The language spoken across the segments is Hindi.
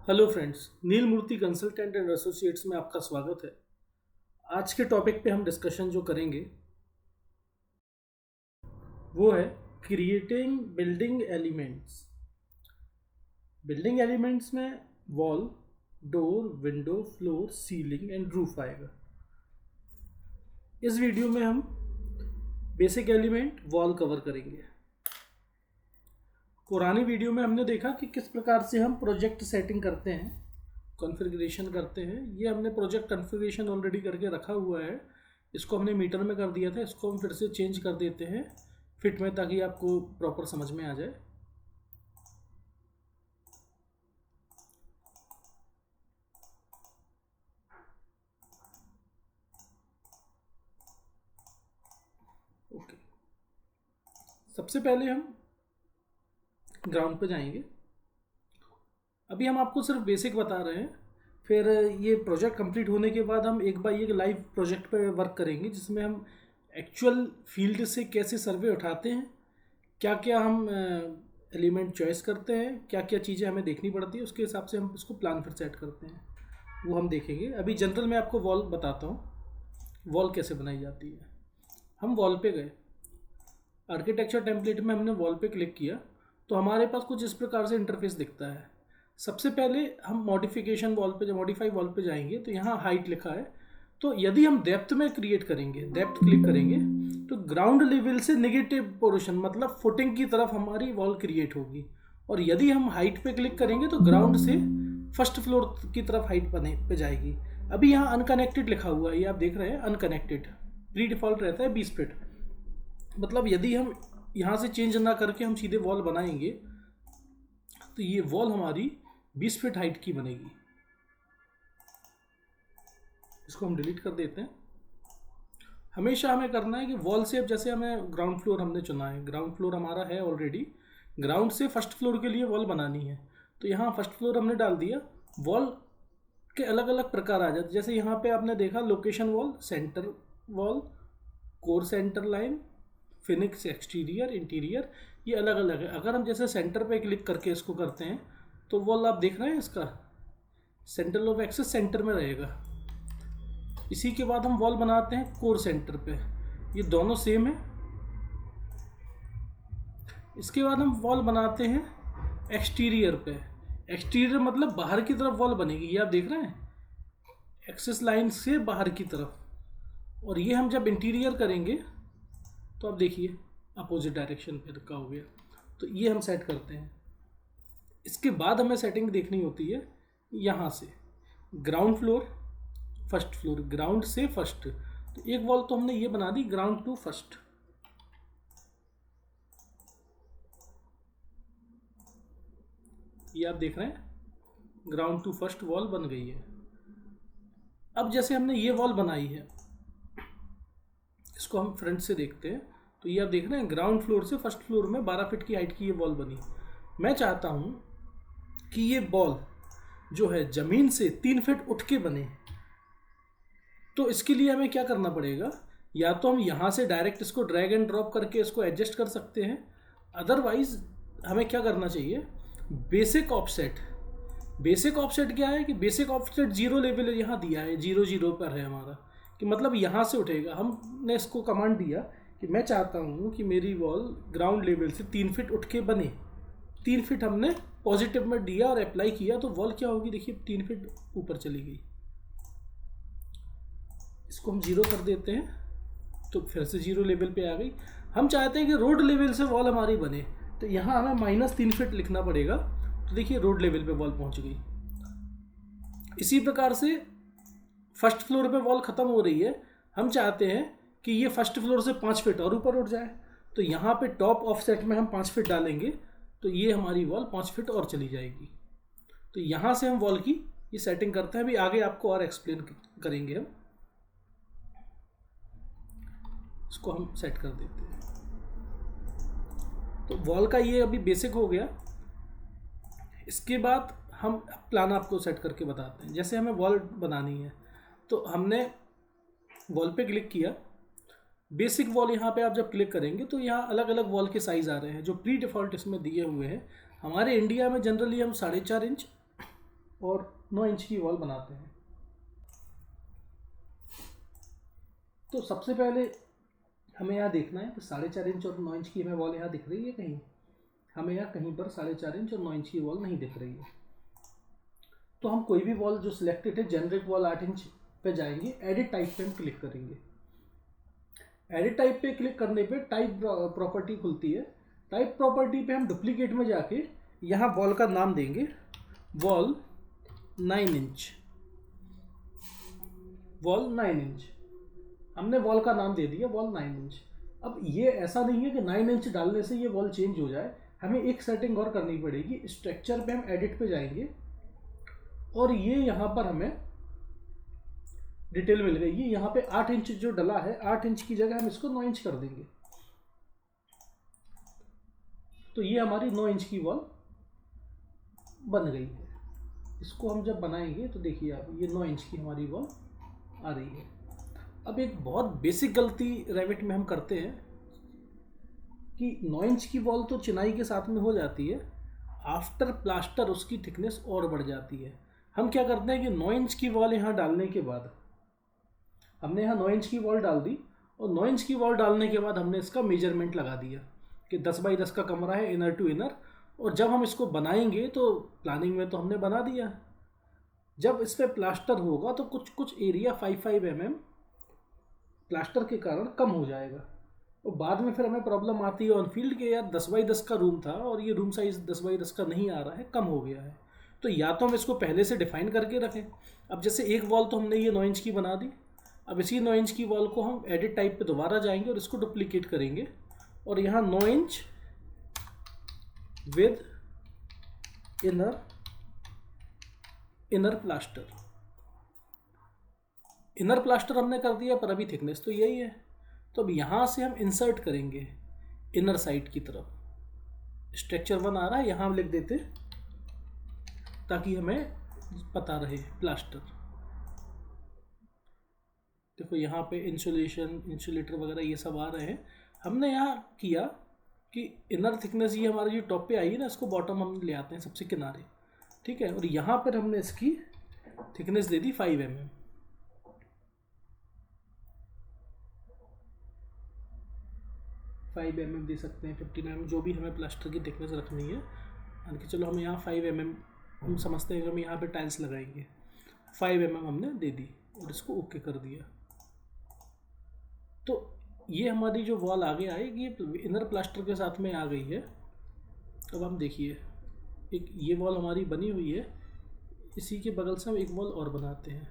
Hello friends, Neel Murthy consultant and associates में आपका स्वागत है। आज के टॉपिक पे हम डिस्कशन जो करेंगे वो है creating building elements. Building elements में wall, door, window, floor, ceiling and roof आएगा। इस वीडियो में हम बेसिक एलिमेंट वॉल कवर करेंगे। पुरानी वीडियो में हमने देखा कि किस प्रकार से हम प्रोजेक्ट सेटिंग करते हैं, कॉन्फ़िगरेशन करते हैं। ये हमने प्रोजेक्ट कॉन्फ़िगरेशन ऑलरेडी करके रखा हुआ है। इसको हमने मीटर में कर दिया था, इसको हम फिर से चेंज कर देते हैं फिट में, ताकि आपको प्रॉपर समझ में आ जाए। ओके, सबसे पहले हम ग्राउंड पे जाएंगे। अभी हम आपको सिर्फ बेसिक बता रहे हैं, फिर ये प्रोजेक्ट कंप्लीट होने के बाद हम एक बार ये लाइव प्रोजेक्ट पे वर्क करेंगे, जिसमें हम एक्चुअल फील्ड से कैसे सर्वे उठाते हैं, क्या क्या हम एलिमेंट चॉइस करते हैं, क्या क्या चीज़ें हमें देखनी पड़ती है, उसके हिसाब से हम इसको प्लान फिर सेट करते हैं, वो हम देखेंगे। अभी जनरल में आपको वॉल बताता हूँ, वॉल कैसे बनाई जाती है। हम वॉल पे गए, आर्किटेक्चर टेम्पलेट में हमने वॉल पे क्लिक किया तो हमारे पास कुछ इस प्रकार से इंटरफेस दिखता है। सबसे पहले हम मॉडिफिकेशन वॉल पे, मॉडिफाई वॉल पे जाएंगे तो यहाँ हाइट लिखा है। तो यदि हम डेप्थ में क्रिएट करेंगे, डेप्थ क्लिक करेंगे तो ग्राउंड लेवल से नेगेटिव पोर्शन मतलब फुटिंग की तरफ हमारी वॉल क्रिएट होगी। और यदि हम हाइट पे क्लिक करेंगे तो ग्राउंड से फर्स्ट फ्लोर की तरफ हाइट बने पे जाएगी। अभी यहाँ अनकनेक्टेड लिखा हुआ है, ये आप देख रहे हैं, अनकनेक्टेड। प्री डिफॉल्ट रहता है 20 फीट। मतलब यदि हम यहाँ से चेंज ना करके हम सीधे वॉल बनाएंगे तो ये वॉल हमारी 20 फीट हाइट की बनेगी। इसको हम डिलीट कर देते हैं। हमेशा हमें करना है कि वॉल से, अब जैसे हमें ग्राउंड फ्लोर हमने चुना है, ग्राउंड फ्लोर हमारा है ऑलरेडी, ग्राउंड से फर्स्ट फ्लोर के लिए वॉल बनानी है तो यहाँ फर्स्ट फ्लोर हमने डाल दिया। वॉल के अलग अलग प्रकार आ जाते, जैसे यहाँ पे आपने देखा location wall, centre wall, core centre line, Phoenix exterior, interior, ये अलग अलग है। अगर हम जैसे सेंटर पे क्लिक करके इसको करते हैं तो वॉल आप देख रहे हैं, इसका सेंटर ऑफ एक्सेस सेंटर में रहेगा। इसी के बाद हम वॉल बनाते हैं कोर सेंटर पे, ये दोनों सेम है। इसके बाद हम वॉल बनाते हैं एक्सटीरियर पे। एक्सटीरियर मतलब बाहर की तरफ वॉल बनेगी, ये आप देख रहे हैं, एक्सेस लाइन से बाहर की तरफ। और ये हम जब इंटीरियर करेंगे तो आप देखिए अपोजिट डायरेक्शन पे रखा हो गया। तो ये हम सेट करते हैं। इसके बाद हमें सेटिंग देखनी होती है यहाँ से ground floor, first floor, ground से फर्स्ट। तो एक वॉल तो हमने ये बना दी ग्राउंड टू फर्स्ट। ये आप देख रहे हैं, ग्राउंड टू फर्स्ट वॉल बन गई है। अब जैसे हमने ये वॉल बनाई है, इसको हम फ्रंट से देखते हैं तो ये आप देख रहे हैं, ग्राउंड फ्लोर से फर्स्ट फ्लोर में 12 फीट की हाइट की ये वॉल बनी। मैं चाहता हूँ कि ये वॉल जो है ज़मीन से 3 फीट उठ के बने। तो इसके लिए हमें क्या करना पड़ेगा, या तो हम यहाँ से डायरेक्ट इसको ड्रैग एंड ड्रॉप करके इसको एडजस्ट कर सकते हैं, अदरवाइज हमें क्या करना चाहिए, बेसिक ऑफसेट। बेसिक ऑफसेट क्या है कि बेसिक ऑफसेट 0 लेवल यहाँ दिया है, 0 0 पर है हमारा, कि मतलब यहाँ से उठेगा। हमने इसको कमांड दिया कि मैं चाहता हूँ कि मेरी वॉल ग्राउंड लेवल से 3 फीट उठ के बने। 3 फीट हमने पॉजिटिव में दिया और अप्लाई किया तो वॉल क्या होगी, देखिए 3 फीट ऊपर चली गई। इसको हम 0 कर देते हैं तो फिर से 0 लेवल पे आ गई। हम चाहते हैं कि रोड लेवल से वॉल हमारी बने, तो यहाँ हमें -3 फीट लिखना पड़ेगा। तो देखिए रोड लेवल पे वॉल पहुँच गई। इसी प्रकार से फर्स्ट फ्लोर पे वॉल ख़त्म हो रही है, हम चाहते हैं कि ये फर्स्ट फ्लोर से 5 फीट और ऊपर उठ जाए, तो यहाँ पे टॉप ऑफसेट में हम 5 फीट डालेंगे तो ये हमारी वॉल 5 फीट और चली जाएगी। तो यहाँ से हम वॉल की ये सेटिंग करते हैं। अभी आगे आपको और एक्सप्लेन करेंगे हम। इसको हम सेट कर देते हैं। तो वॉल का ये अभी बेसिक हो गया। इसके बाद हम प्लान आपको सेट करके बताते हैं। जैसे हमें वॉल बनानी है तो हमने वॉल पे क्लिक किया, बेसिक वॉल यहाँ पे आप जब क्लिक करेंगे तो यहाँ अलग अलग वॉल के साइज़ आ रहे हैं जो प्री डिफ़ॉल्ट इसमें दिए हुए हैं। हमारे इंडिया में जनरली हम 4.5 इंच और 9 इंच की वॉल बनाते हैं। तो सबसे पहले हमें यहाँ देखना है कि 4.5 इंच और 9 इंच की हमें वॉल यहाँ दिख रही है कहीं? हमें यहाँ कहीं पर 4.5 इंच और 9 इंच की वॉल नहीं दिख रही है। तो हम कोई भी वॉल जो सिलेक्टेड है, जेनरिक वॉल 8 इंच पे जाएंगे, एडिट टाइप पे हम क्लिक करेंगे। एडिट टाइप पे क्लिक करने पे टाइप प्रॉपर्टी खुलती है। टाइप प्रॉपर्टी पे हम डुप्लीकेट में जाके यहाँ वॉल का नाम देंगे वॉल 9 इंच। वॉल 9 इंच हमने वॉल का नाम दे दिया, वॉल 9 इंच। अब ये ऐसा नहीं है कि 9 इंच डालने से ये वॉल चेंज हो जाए, हमें एक सेटिंग और करनी पड़ेगी। स्ट्रक्चर पे हम एडिट पे जाएंगे और ये यहाँ पर हमें डिटेल मिल गई। ये यहाँ पे 8 इंच जो डला है, 8 इंच की जगह हम इसको 9 इंच कर देंगे। तो ये हमारी 9 इंच की वॉल बन गई है। इसको हम जब बनाएंगे तो देखिए आप, ये 9 इंच की हमारी वॉल आ रही है। अब एक बहुत बेसिक गलती रेविट में हम करते हैं कि 9 इंच की वॉल तो चिनाई के साथ में हो जाती है, आफ्टर प्लास्टर उसकी थिकनेस और बढ़ जाती है। हम क्या करते हैं कि 9 इंच की वॉल यहाँ डालने के बाद, हमने यहाँ 9 इंच की वॉल डाल दी और 9 इंच की वॉल डालने के बाद हमने इसका मेजरमेंट लगा दिया कि 10 बाई 10 का कमरा है इनर टू इनर। और जब हम इसको बनाएंगे तो प्लानिंग में तो हमने बना दिया, जब इस पर प्लास्टर होगा तो कुछ कुछ एरिया 5 mm प्लास्टर के कारण कम हो जाएगा। और बाद में फिर हमें प्रॉब्लम आती है ऑन फील्ड के, यार 10 बाई 10 का रूम था और ये रूम साइज 10 बाई 10 का नहीं आ रहा है, कम हो गया है। तो या तो हम इसको पहले से डिफाइन करके रखें। अब जैसे एक वॉल तो हमने ये 9 इंच की बना दी, अब इसी 9 इंच की वॉल को हम एडिट टाइप पे दोबारा जाएंगे और इसको डुप्लीकेट करेंगे और यहाँ 9 inch with inner plaster. Inner plaster हमने कर दिया, पर अभी थिकनेस तो यही है। तो अब यहाँ से हम इंसर्ट करेंगे इनर साइड की तरफ। स्ट्रक्चर 1 आ रहा है, यहाँ हम लिख देते ताकि हमें पता रहे प्लास्टर। देखो यहाँ पे इंसुलेटर वगैरह ये सब आ रहे हैं। हमने यहाँ किया कि इनर थिकनेस ये हमारी जो टॉप पे आई है ना, इसको बॉटम हम ले आते हैं सबसे किनारे, ठीक है। और यहाँ पर हमने इसकी थिकनेस दे दी 5 mm। दे सकते हैं, 15 mm, जो भी हमें प्लास्टर की थिकनेस रखनी है। मान के चलो हम यहाँ 5 mm हम समझते हैं कि हम यहाँ पे टाइल्स लगाएंगे, 5 mm हमने दे दी और इसको ओके कर दिया। तो ये हमारी जो वॉल आगे आएगी इनर प्लास्टर के साथ में आ गई है। अब हम देखिए, एक ये वॉल हमारी बनी हुई है, इसी के बगल से हम एक वॉल और बनाते हैं।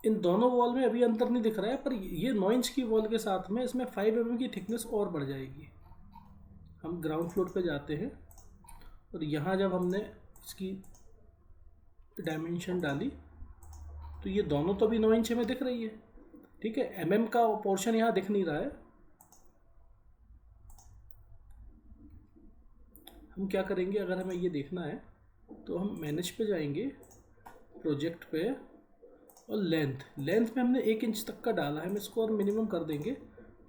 इन दोनों वॉल में अभी अंतर नहीं दिख रहा है, पर ये 9 इंच की वॉल के साथ में इसमें 5 mm की थिकनेस और बढ़ जाएगी। हम ग्राउंड फ्लोर पे जाते हैं और यहाँ जब हमने इसकी डायमेंशन डाली तो ये दोनों तो अभी 9 इंच में दिख रही है, ठीक है। mm का पोर्शन यहाँ दिख नहीं रहा है। हम क्या करेंगे, अगर हमें ये देखना है तो हम मैनेज पे जाएंगे, प्रोजेक्ट पे, और लेंथ में हमने 1 इंच तक का डाला है, हम इसको और मिनिमम कर देंगे।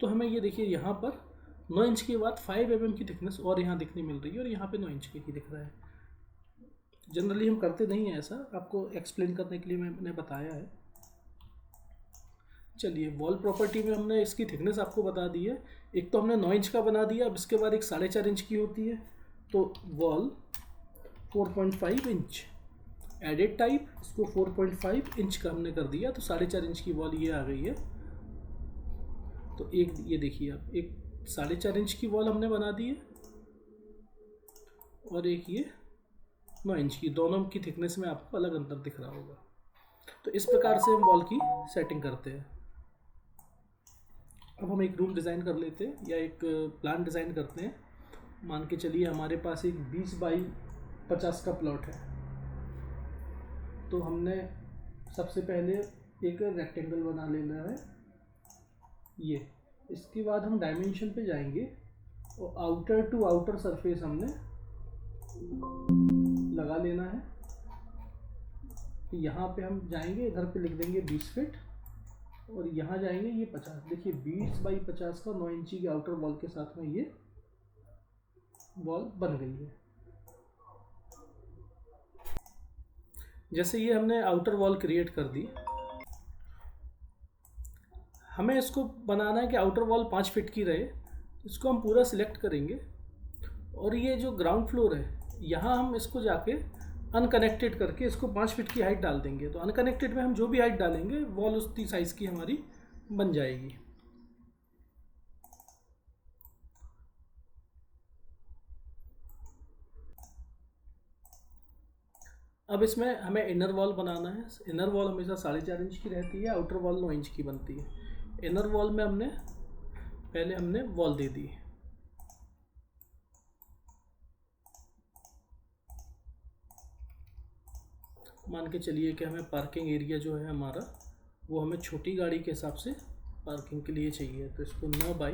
तो हमें ये देखिए यहाँ पर 9 इंच के बाद 5 mm की थिकनेस और यहाँ दिखने मिल रही है और यहाँ पे 9 इंच की दिख रहा है। जनरली हम करते नहीं हैं ऐसा, आपको एक्सप्लेन करने के लिए मैंने बताया है। चलिए, वॉल प्रॉपर्टी में हमने इसकी थिकनेस आपको बता दी है। एक तो हमने 9 इंच का बना दिया, अब इसके बाद एक 4.5 इंच की होती है, तो वॉल 4.5 इंच। एडिट टाइप, इसको 4.5 इंच का हमने कर दिया, तो 4.5 इंच की वॉल ये आ गई है। तो एक ये देखिए आप, एक 4.5 इंच की वॉल हमने बना दी है और एक ये 9 इंच की, दोनों की थिकनेस में आपको अलग अंतर दिख रहा होगा। तो इस प्रकार से हम वॉल की सेटिंग करते हैं। अब हम एक रूम डिज़ाइन कर लेते हैं या एक प्लान डिज़ाइन करते हैं। मान के चलिए हमारे पास एक 20 बाई 50 का प्लॉट है। तो हमने सबसे पहले एक रेक्टेंगल बना लेना है ये। इसके बाद हम डायमेंशन पे जाएंगे और आउटर टू आउटर सरफेस हमने लगा लेना है। यहाँ पे हम जाएंगे, इधर पे लिख देंगे 20 फीट और यहाँ जाएंगे ये 50। देखिए 20 बाई 50 का 9 इंची के आउटर वॉल के साथ में ये वॉल बन गई है। जैसे ये हमने आउटर वॉल क्रिएट कर दी, हमें इसको बनाना है कि आउटर वॉल 5 फीट की रहे। इसको हम पूरा सिलेक्ट करेंगे और ये जो ग्राउंड फ्लोर है यहाँ हम इसको जाके अनकनेक्टेड करके इसको 5 फीट की हाइट डाल देंगे। तो अनकनेक्टेड में हम जो भी हाइट डालेंगे वॉल उसी साइज़ की हमारी बन जाएगी। अब इसमें हमें इनर वॉल बनाना है। इनर वॉल हमेशा 4.5 इंच की रहती है, आउटर वॉल 9 इंच की बनती है। इनर वॉल में हमने वॉल दे दी। मान के चलिए कि हमें पार्किंग एरिया जो है हमारा वो हमें छोटी गाड़ी के हिसाब से पार्किंग के लिए चाहिए। तो इसको 9 बाई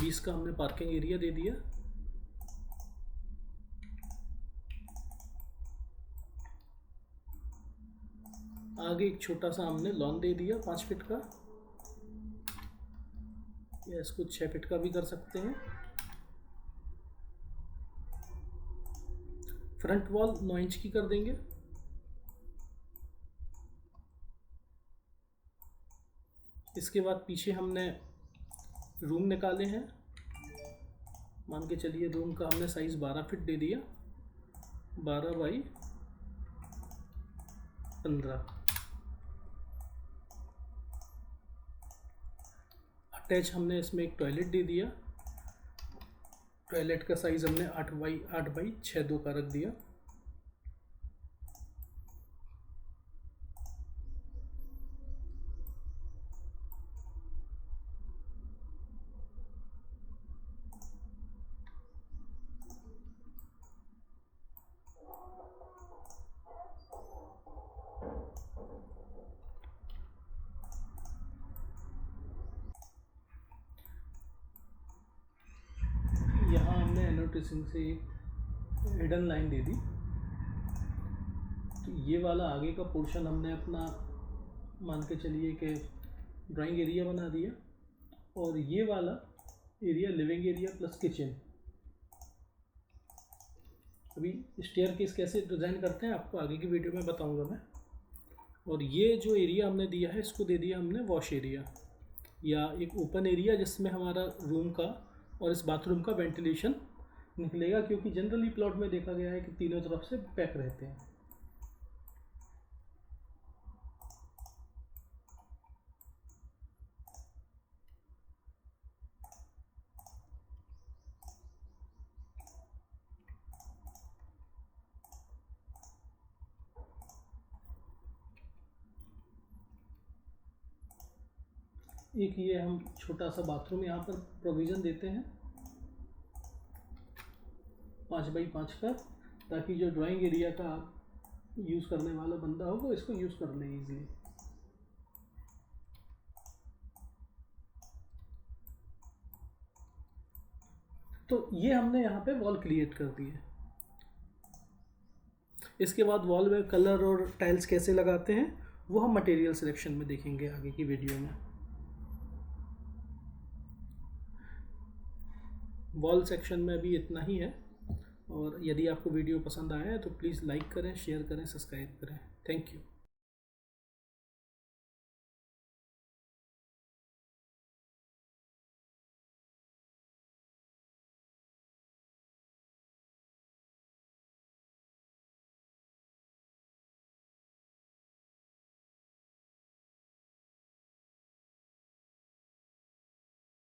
20 का हमने पार्किंग एरिया दे दिया। आगे एक छोटा सा हमने लॉन दे दिया 5 फीट का, या इसको 6 फीट का भी कर सकते हैं। फ्रंट वॉल 9 इंच की कर देंगे। इसके बाद पीछे हमने रूम निकाले हैं। मान के चलिए रूम का हमने साइज़ 12 फीट दे दिया, 12 बाई 15। अटैच हमने इसमें एक टॉयलेट दे दिया। टॉयलेट का साइज़ हमने 8 बाई 6.2 का रख दिया। यहाँ हमने एनोटेशन से एक हिडन लाइन दे दी। तो ये वाला आगे का पोर्शन हमने अपना मान के चलिए कि ड्राइंग एरिया बना दिया, और ये वाला area living area plus kitchen. अभी स्टेयरकेस कैसे डिज़ाइन करते हैं आपको आगे की वीडियो में बताऊंगा मैं। और ये जो एरिया हमने दिया है इसको दे दिया हमने वॉश एरिया, या एक ओपन एरिया जिसमें हमारा रूम का और इस बाथरूम का वेंटिलेशन निकलेगा, क्योंकि जनरली प्लॉट में देखा गया है कि तीनों तरफ से पैक रहते हैं। एक ये हम छोटा सा बाथरूम यहाँ पर प्रोविज़न देते हैं 5 बाई 5 का, ताकि जो ड्राइंग एरिया का यूज़ करने वाला बंदा हो वो इसको यूज़ कर ले इजीली। तो ये हमने यहाँ पे वॉल क्रिएट कर दी है। इसके बाद वॉल में कलर और टाइल्स कैसे लगाते हैं वो हम मटेरियल सिलेक्शन में देखेंगे आगे की वीडियो में। वॉल सेक्शन में अभी इतना ही है, और यदि आपको वीडियो पसंद आया है तो प्लीज़ लाइक करें, शेयर करें, सब्सक्राइब करें। Thank you.